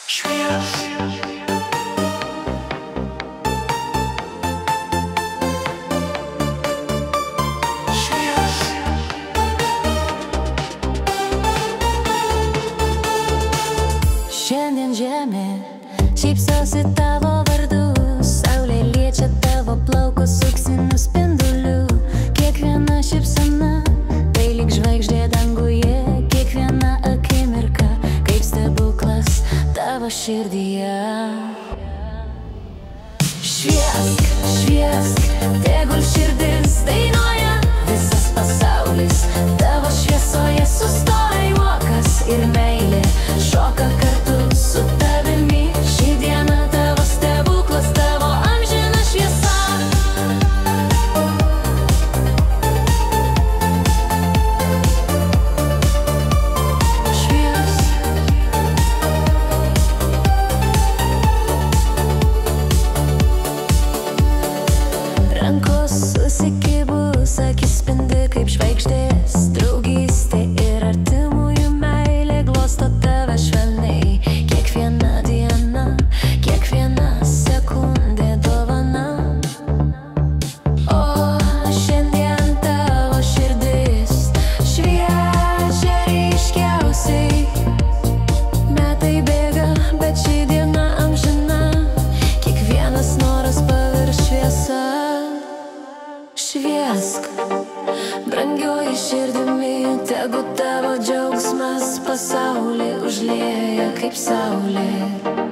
Šiandien žemė šypsosi tavo vardu, saulė liečia tavo plaukus auksiniu spinduliu. Kiekviena šypsena tai lyg žvaigždė danguje, kiekviena akimirka kaip stebuklas tavo širdyje. Šviesk, šviesk, tegul širdis dainuoja, visas pasaulis tavo šviesoje sustoja. Juokas ir meilė šoka kartu su tavimi. Ši diena tavo stebuklas, tavo amžina šviesa. Rankos susikibus, akis spindi kaip žvaigždės. Draugystė ir artimųjų meilė glosto tave švelniai. Kiekviena diena, kiekviena sekundė dovana. O šiandien tavo širdis šviečia ryškiausiai. Metai bėga, bet ši diena amžina. Kiekvienas noras pavirs šviesa. Šviesk, brangioji širdimi, tegu tavo džiaugsmas pasaulį užlieja kaip saulė.